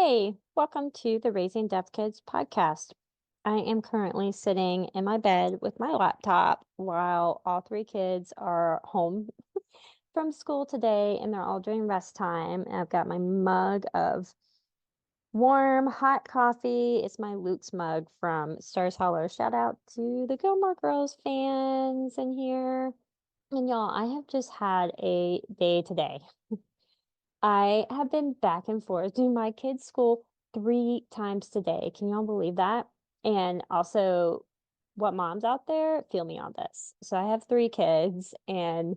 Hey, welcome to the Raising Deaf Kids podcast. I am currently sitting in my bed with my laptop while all three kids are home from school today and they're all doing rest time. And I've got my mug of warm, hot coffee. It's my Luke's mug from Stars Hollow. Shout out to the Gilmore Girls fans in here. And y'all, I have just had a day today. I have been back and forth to my kids' school 3 times today. Can y'all believe that? And also, what moms out there, feel me on this. So I have 3 kids, and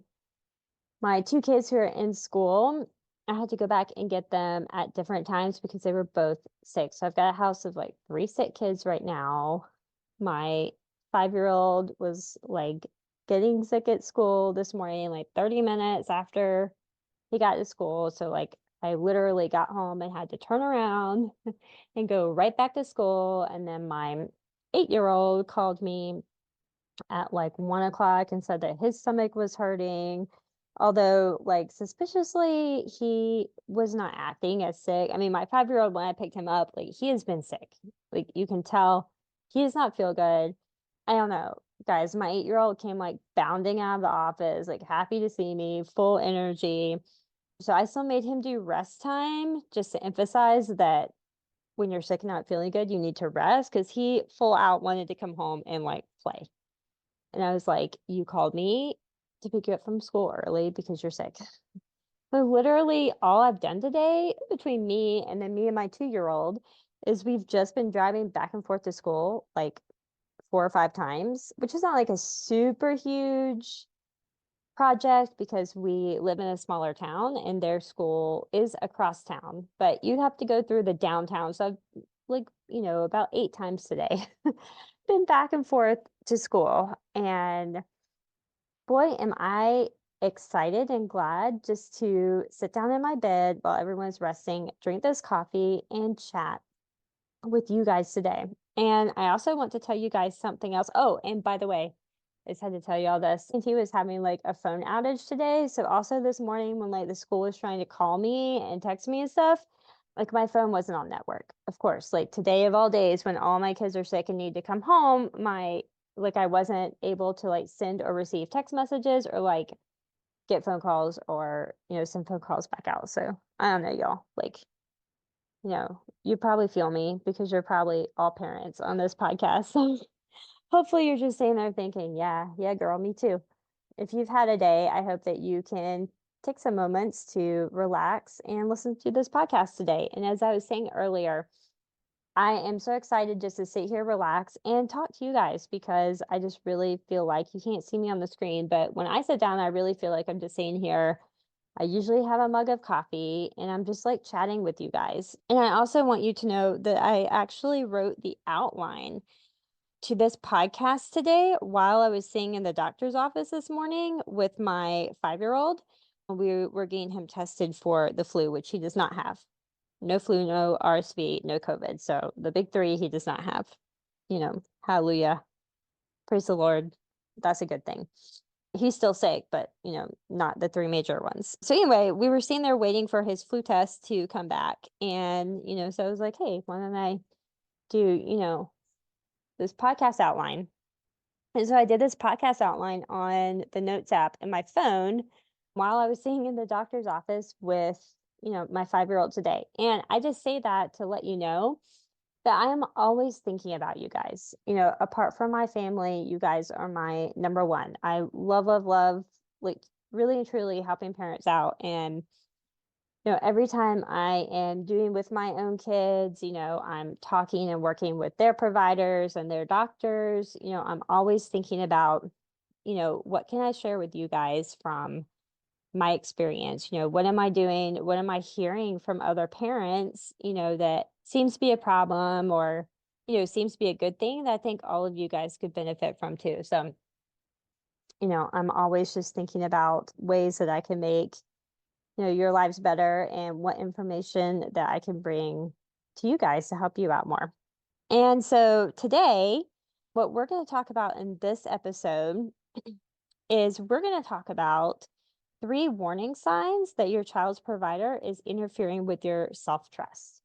my 2 kids who are in school, I had to go back and get them at different times because they were both sick. So I've got a house of like 3 sick kids right now. My 5-year-old was like getting sick at school this morning, like 30 minutes after he got to school. So like I literally got home and had to turn around and go right back to school. And then my 8-year-old called me at like 1 o'clock and said that his stomach was hurting. Although, like, suspiciously, he was not acting as sick. I mean, my 5-year-old, when I picked him up, like, he has been sick. Like, you can tell he does not feel good. I don't know. Guys, my 8-year-old came like bounding out of the office, like happy to see me, full energy. So I still made him do rest time just to emphasize that when you're sick and not feeling good, you need to rest because he full out wanted to come home and like play. And I was like, you called me to pick you up from school early because you're sick. But literally all I've done today between me and then me and my 2-year-old is we've just been driving back and forth to school like 4 or 5 times, which is not like a super huge project because we live in a smaller town and their school is across town, but you have to go through the downtown. So I've like, about 8 times today been back and forth to school. And boy, am I excited and glad just to sit down in my bed while everyone's resting, drink this coffee, and chat with you guys today. And I also want to tell you guys something else. Oh, and by the way, I just had to tell you all this. And he was having like a phone outage today. So also this morning when like the school was trying to call me and text me and stuff, like my phone wasn't on network. Of course, like today of all days when all my kids are sick and need to come home, I wasn't able to like send or receive text messages or like get phone calls or, send phone calls back out. So I don't know, y'all. Like, you probably feel me because you're probably all parents on this podcast. So hopefully you're just sitting there thinking, yeah, yeah, girl, me too. If you've had a day, I hope that you can take some moments to relax and listen to this podcast today. And as I was saying earlier, I am so excited just to sit here, relax, and talk to you guys because I just really feel like you can't see me on the screen. But when I sit down, I really feel like I'm just sitting here. I usually have a mug of coffee and I'm just like chatting with you guys. And I also want you to know that I actually wrote the outline to this podcast today while I was sitting in the doctor's office this morning with my 5-year-old. We were getting him tested for the flu, which he does not have. No flu, no RSV, no COVID. So the big 3 he does not have. Hallelujah. Praise the Lord. That's a good thing. He's still sick, but not the 3 major ones. So anyway, we were sitting there waiting for his flu test to come back. And, so I was like, hey, why don't I do, this podcast outline? And so I did this podcast outline on the Notes app in my phone while I was sitting in the doctor's office with, my 5-year-old today. And I just say that to let you know that I am always thinking about you guys. Apart from my family, you guys are my number one. I love, love, love, like really and truly helping parents out. And every time I am doing with my own kids, I'm talking and working with their providers and their doctors, I'm always thinking about, what can I share with you guys from my experience? What am I doing? What am I hearing from other parents, that seems to be a problem or, seems to be a good thing that I think all of you guys could benefit from too. So, I'm always just thinking about ways that I can make your lives better and what information that I can bring to you guys to help you out more. And so today, what we're going to talk about in this episode is we're going to talk about 3 warning signs that your child's provider is interfering with your self-trust.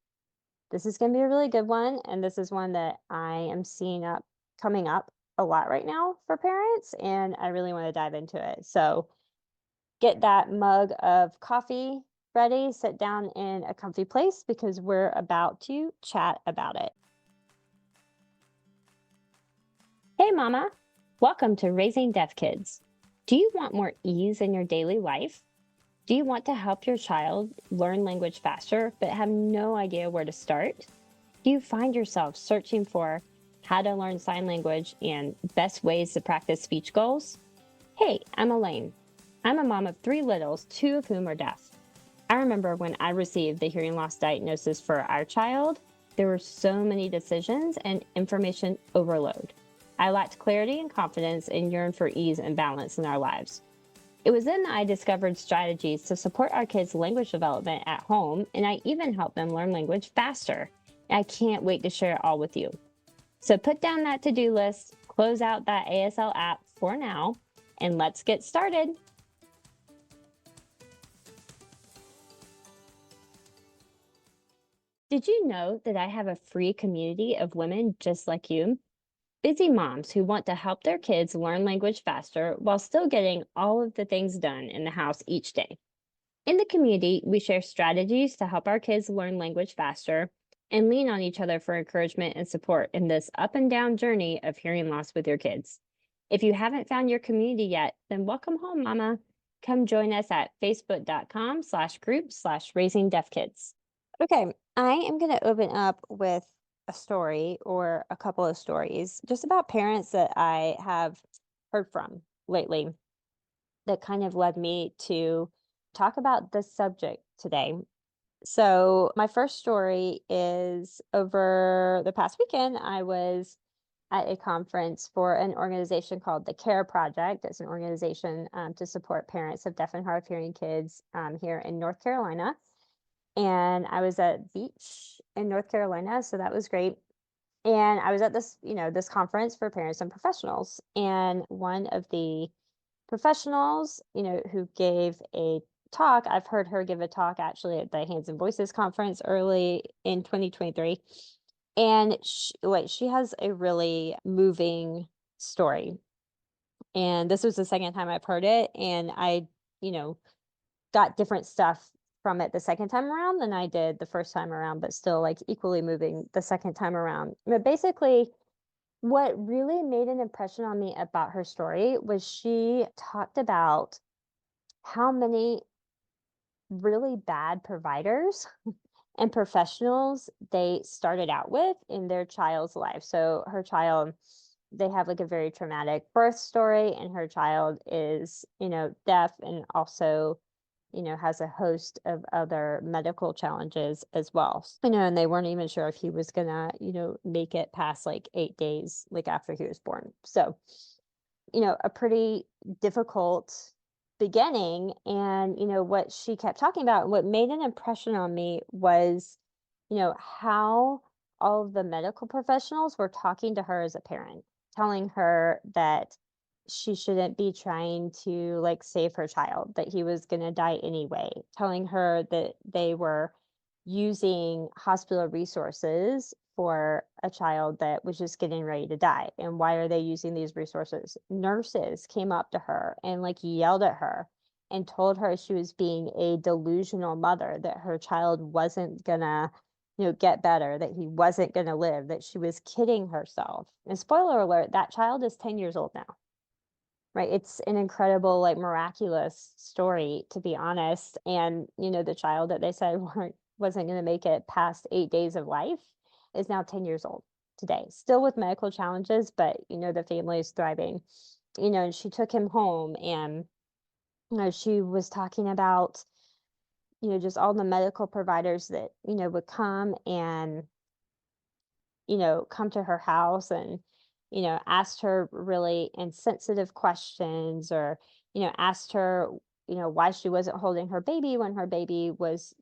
This is going to be a really good one. And this is one that I am seeing coming up a lot right now for parents. And I really want to dive into it. So get that mug of coffee ready, sit down in a comfy place because we're about to chat about it. Hey, Mama. Welcome to Raising Deaf Kids. Do you want more ease in your daily life? Do you want to help your child learn language faster but have no idea where to start? Do you find yourself searching for how to learn sign language and best ways to practice speech goals? Hey, I'm Elaine. I'm a mom of 3 littles, 2 of whom are deaf. I remember when I received the hearing loss diagnosis for our child, there were so many decisions and information overload. I lacked clarity and confidence and yearned for ease and balance in our lives. It was then that I discovered strategies to support our kids' language development at home, and I even helped them learn language faster. I can't wait to share it all with you. So put down that to-do list, close out that ASL app for now, and let's get started. Did you know that I have a free community of women just like you? Busy moms who want to help their kids learn language faster while still getting all of the things done in the house each day. In the community, we share strategies to help our kids learn language faster and lean on each other for encouragement and support in this up and down journey of hearing loss with your kids. If you haven't found your community yet, then welcome home, Mama. Come join us at facebook.com/group/raising deaf kids. Okay, I am going to open up with a story or a couple of stories just about parents that I have heard from lately that kind of led me to talk about this subject today. So, my first story is over the past weekend. I was at a conference for an organization called the CARE Project. It's an organization to support parents of deaf and hard of hearing kids here in North Carolina. And I was at Beach in North Carolina, so that was great. And I was at this conference for parents and professionals. And one of the professionals, who gave a talk, I've heard her give a talk actually at the Hands and Voices conference early in 2023. And she has a really moving story. And this was the second time I've heard it. And I, you know, got different stuff from it the second time around than I did the first time around, but still like equally moving the second time around. But basically, what really made an impression on me about her story was she talked about how many really bad providers and professionals they started out with in their child's life. So her child, they have like a very traumatic birth story, and her child is, deaf and also, has a host of other medical challenges as well. And they weren't even sure if he was gonna, make it past like 8 days, like after he was born. So, a pretty difficult beginning. And, what she kept talking about, what made an impression on me was, how all of the medical professionals were talking to her as a parent, telling her that she shouldn't be trying to like save her child, that he was going to die anyway, telling her that they were using hospital resources for a child that was just getting ready to die. And why are they using these resources? Nurses came up to her and like yelled at her and told her she was being a delusional mother, that her child wasn't gonna, get better, that he wasn't gonna live, that she was kidding herself. And spoiler alert, that child is 10 years old now. Right? It's an incredible, like miraculous story, to be honest. And, the child that they said wasn't going to make it past 8 days of life is now 10 years old today, still with medical challenges, but, the family is thriving. And she took him home, and, she was talking about, just all the medical providers that, would come and, come to her house and, asked her really insensitive questions, or, asked her, why she wasn't holding her baby when her baby was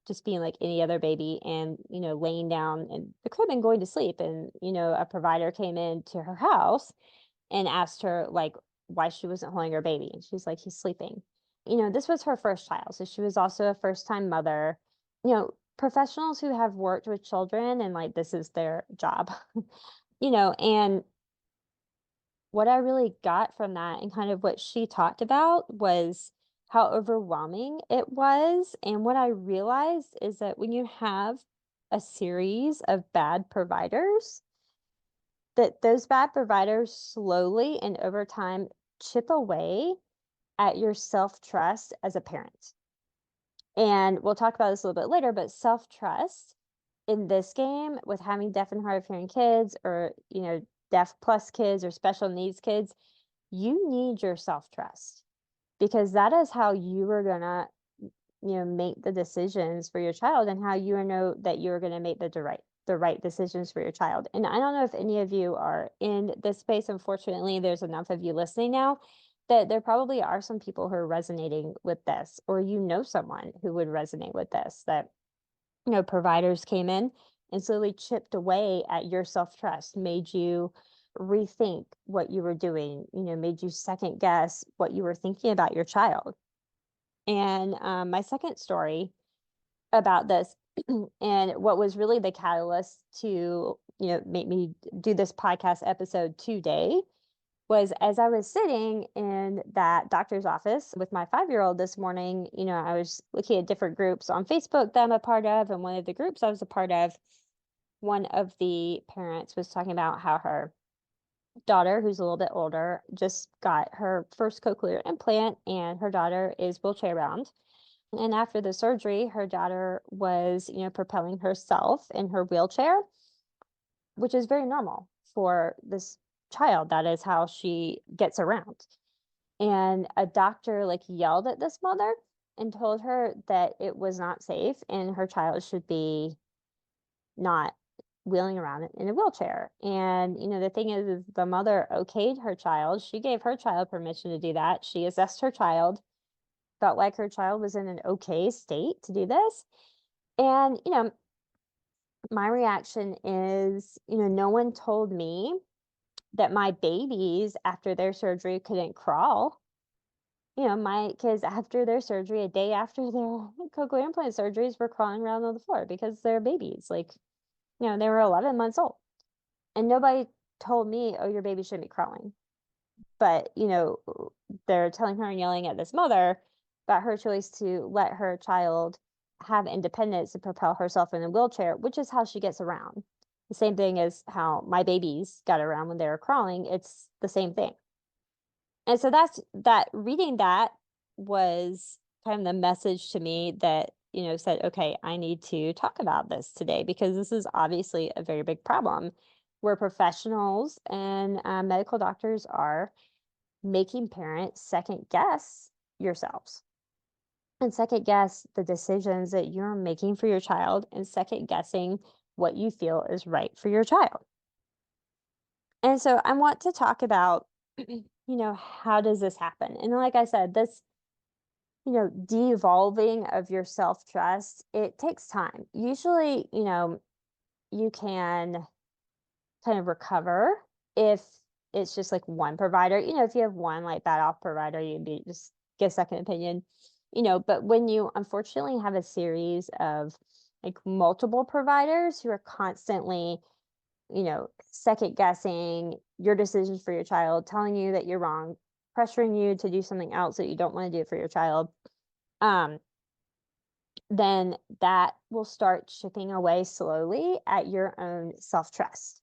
just being like any other baby and, laying down in the crib and going to sleep. And, a provider came into her house and asked her like why she wasn't holding her baby. And she's like, he's sleeping. This was her first child. So she was also a first time mother. professionals who have worked with children and like this is their job, and what I really got from that and kind of what she talked about was how overwhelming it was. And what I realized is that when you have a series of bad providers, that those bad providers slowly and over time chip away at your self trust as a parent. And we'll talk about this a little bit later, but self trust in this game with having deaf and hard of hearing kids or, deaf plus kids or special needs kids, you need your self trust because that is how you are going to, make the decisions for your child and how you know that you're going to make the right decisions for your child. And I don't know if any of you are in this space. Unfortunately, there's enough of you listening now that there probably are some people who are resonating with this, or someone who would resonate with this, that providers came in and slowly chipped away at your self-trust, made you rethink what you were doing, made you second guess what you were thinking about your child. And my second story about this and what was really the catalyst to, make me do this podcast episode today was as I was sitting in that doctor's office with my 5-year-old this morning, I was looking at different groups on Facebook that I'm a part of. And one of the groups I was a part of, one of the parents was talking about how her daughter, who's a little bit older, just got her first cochlear implant and her daughter is wheelchair bound. And after the surgery, her daughter was, propelling herself in her wheelchair, which is very normal for this child. That is how she gets around. And a doctor like yelled at this mother and told her that it was not safe and her child should be not wheeling around in a wheelchair. And the thing is the mother okayed her child. She gave her child permission to do that. She assessed her child, felt like her child was in an okay state to do this. And my reaction is, no one told me that my babies after their surgery couldn't crawl. My kids after their surgery, a day after their cochlear implant surgeries, were crawling around on the floor because they're babies. Like, they were 11 months old. And nobody told me, oh, your baby shouldn't be crawling. But, they're telling her and yelling at this mother about her choice to let her child have independence and propel herself in a wheelchair, which is how she gets around. The same thing as how my babies got around when they were crawling. It's the same thing. And so reading that was kind of the message to me that, said, okay, I need to talk about this today because this is obviously a very big problem where professionals and medical doctors are making parents second guess yourselves and second guess the decisions that you're making for your child and second guessing what you feel is right for your child. And so I want to talk about, how does this happen? And like I said, this, de-evolving of your self-trust, it takes time. Usually, you can kind of recover if it's just like one provider. If you have one like bad off provider, you'd be just get a second opinion, but when you unfortunately have a series of like multiple providers who are constantly second guessing your decisions for your child, telling you that you're wrong, pressuring you to do something else that you don't want to do for your child, then that will start chipping away slowly at your own self-trust.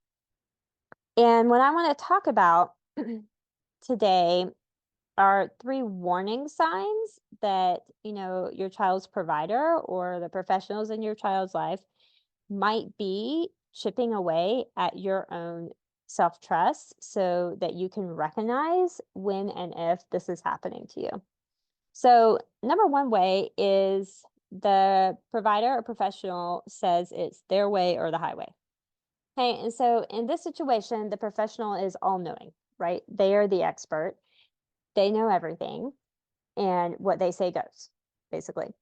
And what I want to talk about today are 3 warning signs that, your child's provider or the professionals in your child's life might be chipping away at your own self-trust so that you can recognize when and if this is happening to you. So, number one way is the provider or professional says it's their way or the highway. Okay, and so in this situation, the professional is all knowing, right? They are the expert. They know everything, and what they say goes, basically.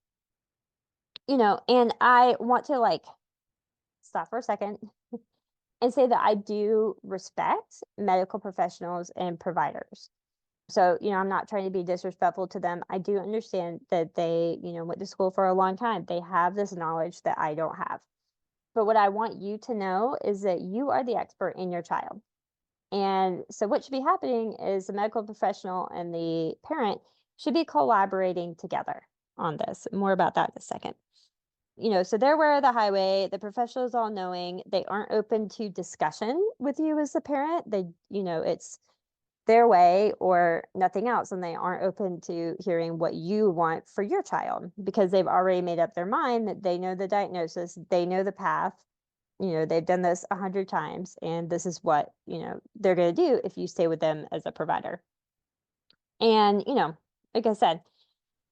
And I want to like stop for a second and say that I do respect medical professionals and providers. So, I'm not trying to be disrespectful to them. I do understand that they, went to school for a long time. They have this knowledge that I don't have. But what I want you to know is that you are the expert in your child. And so, what should be happening is the medical professional and the parent should be collaborating together on this. More about that in a second. So they're aware of the highway. The professional is all knowing. They aren't open to discussion with you as the parent. It's their way or nothing else. And they aren't open to hearing what you want for your child because they've already made up their mind that they know the diagnosis, they know the path. They've done this 100 times, and this is what, they're going to do if you stay with them as a provider. And, like I said,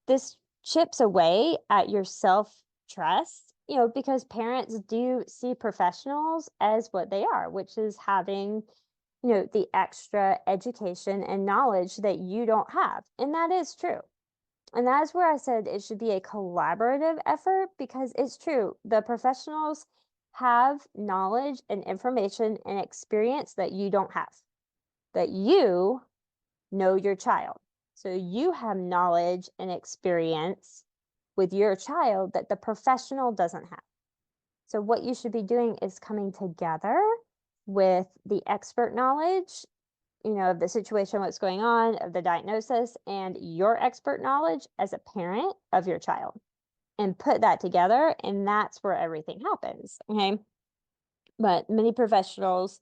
this chips away at your self trust, because parents do see professionals as what they are, which is having, the extra education and knowledge that you don't have. And that is true. And that is where I said it should be a collaborative effort because it's true. The professionals have knowledge and information and experience that you don't have, that you know your child. So you have knowledge and experience with your child that the professional doesn't have. So what you should be doing is coming together with the expert knowledge, of the situation, what's going on, of the diagnosis, and your expert knowledge as a parent of your child, and put that together, and that's where everything happens. Okay. But many professionals,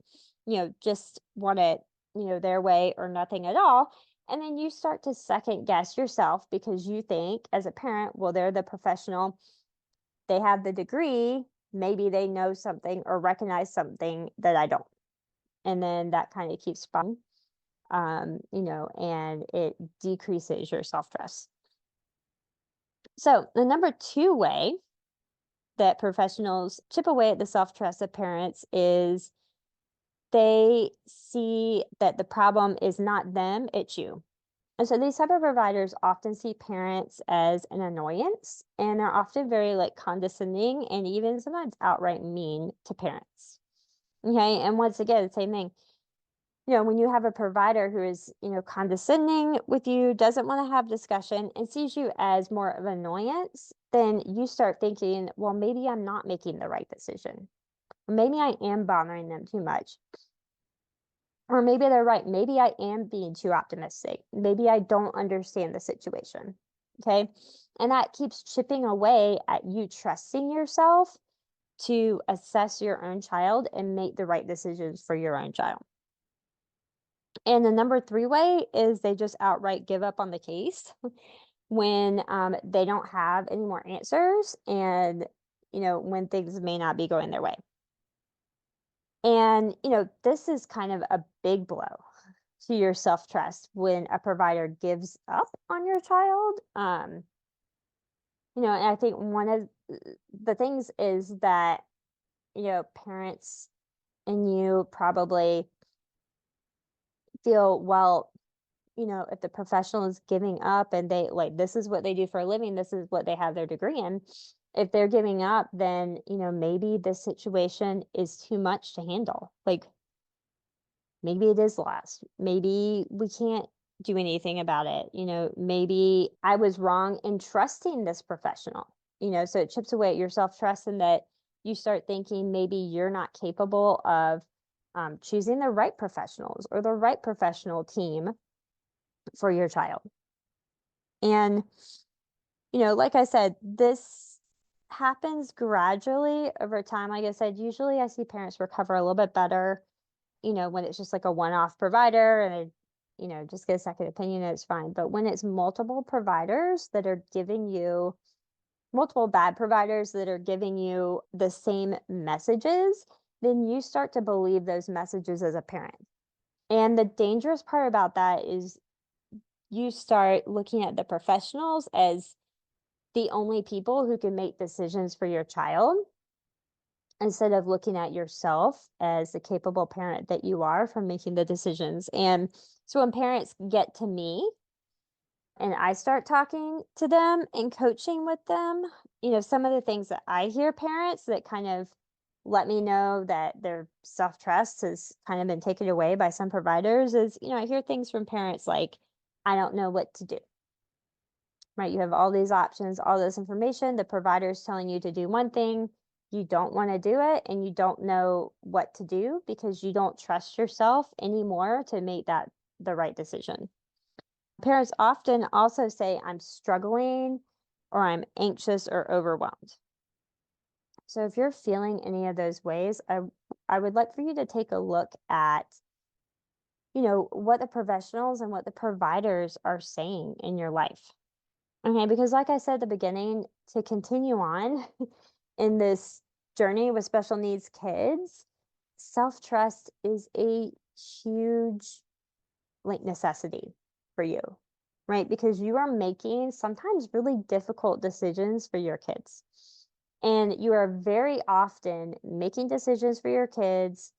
just want it, their way or nothing at all. And then you start to second guess yourself because you think as a parent, well, they're the professional, they have the degree, maybe they know something or recognize something that I don't. And then that kind of keeps spiraling, and it decreases your self trust. So, the number two way that professionals chip away at the self trust of parents is they see that the problem is not them, it's you. And so these type of providers often see parents as an annoyance, and they're often very condescending and even sometimes outright mean to parents. Okay. And once again, same thing. When you have a provider who is, condescending with you, doesn't want to have discussion, and sees you as more of an annoyance, then you start thinking, well, maybe I'm not making the right decision. Maybe I am bothering them too much. Or maybe they're right. Maybe I am being too optimistic. Maybe I don't understand the situation. Okay. And that keeps chipping away at you trusting yourself to assess your own child and make the right decisions for your own child. And the number three way is they just outright give up on the case when they don't have any more answers and, when things may not be going their way. And, this is kind of a big blow to your self trust when a provider gives up on your child. And I think one of the things is that, parents and you probably feel, well, if the professional is giving up and they this is what they do for a living, this is what they have their degree in. If they're giving up, then, maybe this situation is too much to handle. Maybe it is lost. Maybe we can't do anything about it. Maybe I was wrong in trusting this professional, so it chips away at your self trust and that you start thinking maybe you're not capable of choosing the right professionals or the right professional team for your child. And, like I said, this happens gradually over time. Like I said, usually I see parents recover a little bit better, when it's just a one-off provider and just get a second opinion, it's fine. But when it's multiple providers that are giving you multiple bad providers that are giving you the same messages, then you start to believe those messages as a parent. And the dangerous part about that is you start looking at the professionals as the only people who can make decisions for your child instead of looking at yourself as the capable parent that you are from making the decisions. And so when parents get to me and I start talking to them and coaching with them, some of the things that I hear parents that kind of let me know that their self trust has kind of been taken away by some providers is, I hear things from parents like, I don't know what to do, right? You have all these options, all this information. The provider is telling you to do one thing. You don't want to do it and you don't know what to do because you don't trust yourself anymore to make that the right decision. Parents often also say, I'm struggling or I'm anxious or overwhelmed. So if you're feeling any of those ways, I would like for you to take a look at, what the professionals and what the providers are saying in your life. Okay, because like I said at the beginning, to continue on in this journey with special needs kids, self-trust is a huge like necessity for you, right? Because you are making sometimes really difficult decisions for your kids. And you are very often making decisions for your kids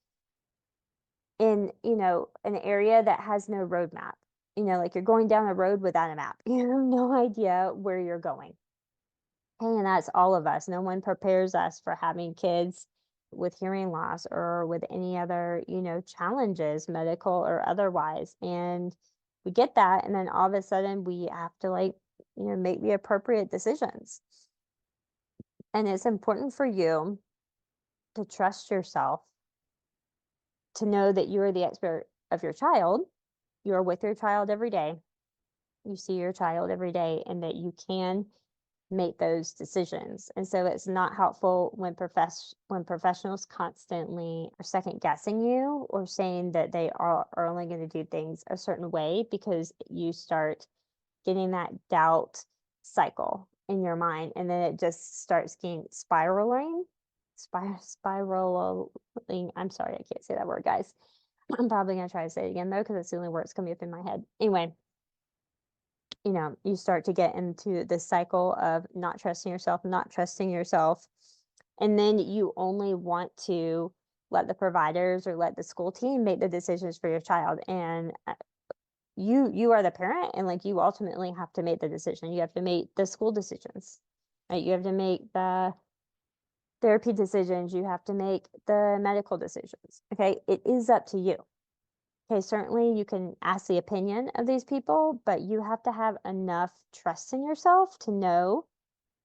in, an area that has no roadmap. Like you're going down a road without a map. You have no idea where you're going. And that's all of us. No one prepares us for having kids with hearing loss or with any other, challenges, medical or otherwise. And we get that. And then all of a sudden we have to make the appropriate decisions. And it's important for you to trust yourself, to know that you are the expert of your child. You are with your child every day. You see your child every day, and that you can make those decisions. And so it's not helpful when professionals constantly are second guessing you or saying that they are only going to do things a certain way, because you start getting that doubt cycle in your mind, and then it just starts getting spiraling. I'm sorry, I can't say that word, guys. I'm probably going to try to say it again though, because it's the only word that's coming up in my head. Anyway, you start to get into this cycle of not trusting yourself, not trusting yourself. And then you only want to let the providers or let the school team make the decisions for your child. And you are the parent, and like you ultimately have to make the decision. You have to make the school decisions, right? You have to make the therapy decisions. You have to make the medical decisions. Okay. It is up to you. Okay, certainly you can ask the opinion of these people, but you have to have enough trust in yourself to know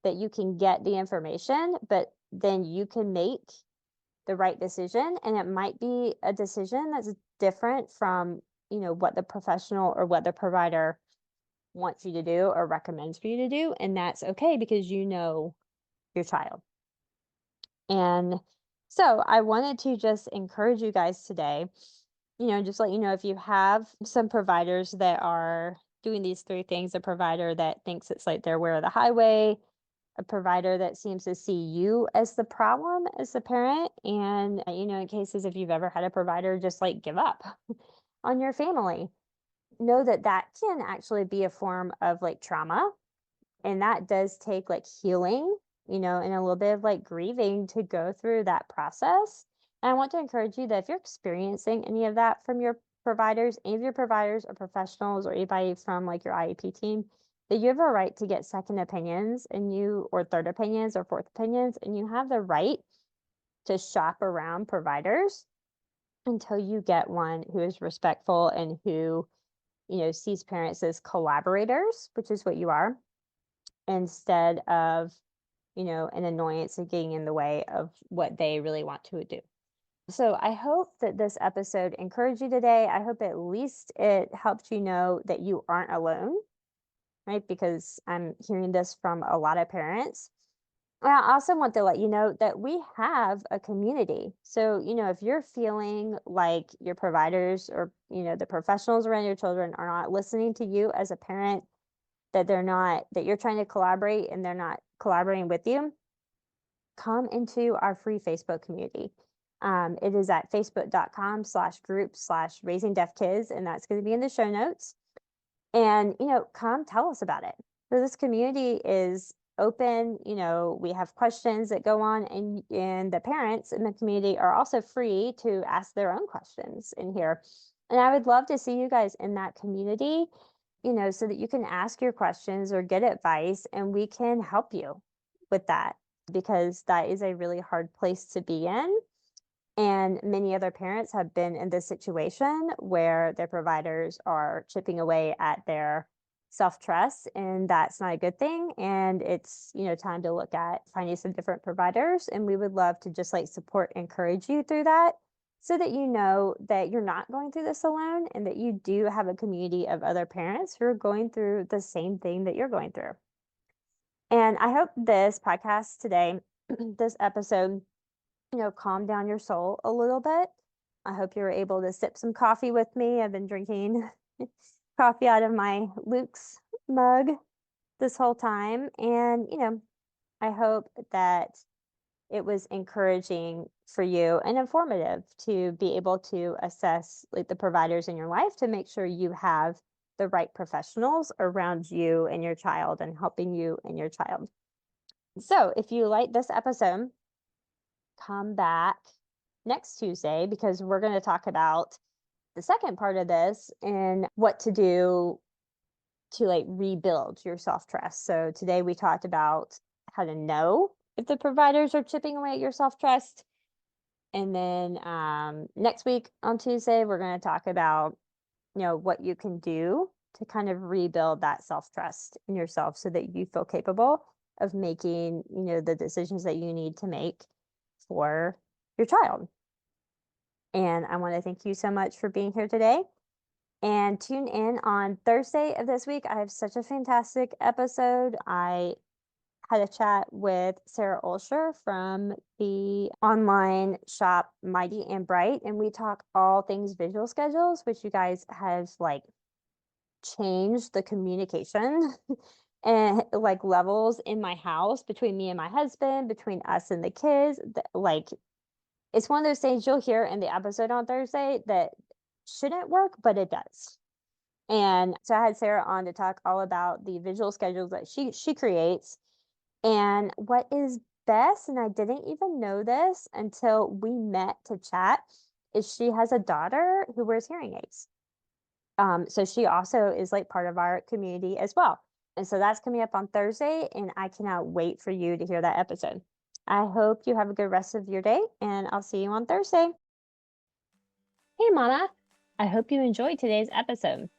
that you can get the information, but then you can make the right decision. And it might be a decision that's different from, what the professional or what the provider wants you to do or recommends for you to do. And that's okay, because you know your child. And so I wanted to just encourage you guys today, just let you know, if you have some providers that are doing these three things: a provider that thinks it's like their way or the highway, a provider that seems to see you as the problem as the parent, and, in cases if you've ever had a provider just like give up on your family, know that that can actually be a form of like trauma. And that does take like healing, and a little bit of like grieving to go through that process. And I want to encourage you that if you're experiencing any of that from your providers, any of your providers or professionals or anybody from like your IEP team, that you have a right to get second opinions, or third opinions or fourth opinions, and you have the right to shop around providers until you get one who is respectful and who, sees parents as collaborators, which is what you are, instead of, an annoyance and getting in the way of what they really want to do. So I hope that this episode encouraged you today. I hope at least it helped you know that you aren't alone, right? Because I'm hearing this from a lot of parents. I also want to let you know that we have a community. So, if you're feeling like your providers or, the professionals around your children are not listening to you as a parent, that you're trying to collaborate and they're not collaborating with you, come into our free Facebook community. It is at facebook.com/group/raising deaf kids, and that's going to be in the show notes. And, come tell us about it. So this community is open. We have questions that go on, and the parents in the community are also free to ask their own questions in here. And I would love to see you guys in that community, so that you can ask your questions or get advice, and we can help you with that, because that is a really hard place to be in. And many other parents have been in this situation where their providers are chipping away at their self-trust, and that's not a good thing. And it's, time to look at finding some different providers. And we would love to just like support, encourage you through that so that you know that you're not going through this alone and that you do have a community of other parents who are going through the same thing that you're going through. And I hope this podcast today, this episode, calm down your soul a little bit. I hope you were able to sip some coffee with me. I've been drinking coffee out of my Luke's mug this whole time. And, I hope that it was encouraging for you and informative to be able to assess like the providers in your life to make sure you have the right professionals around you and your child and helping you and your child. So if you like this episode, come back next Tuesday because we're going to talk about the second part of this and what to do to like rebuild your self-trust. So today we talked about how to know if the providers are chipping away at your self-trust. And then next week on Tuesday, we're going to talk about, what you can do to kind of rebuild that self-trust in yourself so that you feel capable of making, the decisions that you need to make for your child. And I want to thank you so much for being here today. And tune in on Thursday of this week. I have such a fantastic episode. I had a chat with Sarah Olsher from the online shop Mighty and Bright, and we talk all things visual schedules, which you guys have like changed the communication and like levels in my house between me and my husband, between us and the kids. Like it's one of those things you'll hear in the episode on Thursday that shouldn't work, but it does. And so I had Sarah on to talk all about the visual schedules that she creates and what is best. And I didn't even know this until we met to chat. Is she has a daughter who wears hearing aids. So she also is like part of our community as well. And so that's coming up on Thursday, and I cannot wait for you to hear that episode. I hope you have a good rest of your day, and I'll see you on Thursday. Hey, Mama. I hope you enjoyed today's episode.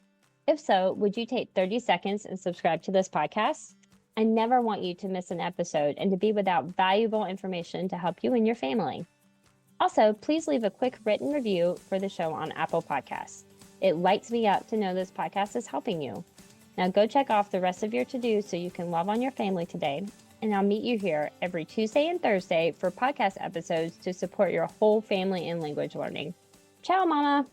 If so, would you take 30 seconds and subscribe to this podcast? I never want you to miss an episode and to be without valuable information to help you and your family. Also, please leave a quick written review for the show on Apple Podcasts. It lights me up to know this podcast is helping you. Now go check off the rest of your to-dos so you can love on your family today. And I'll meet you here every Tuesday and Thursday for podcast episodes to support your whole family in language learning. Ciao, Mama.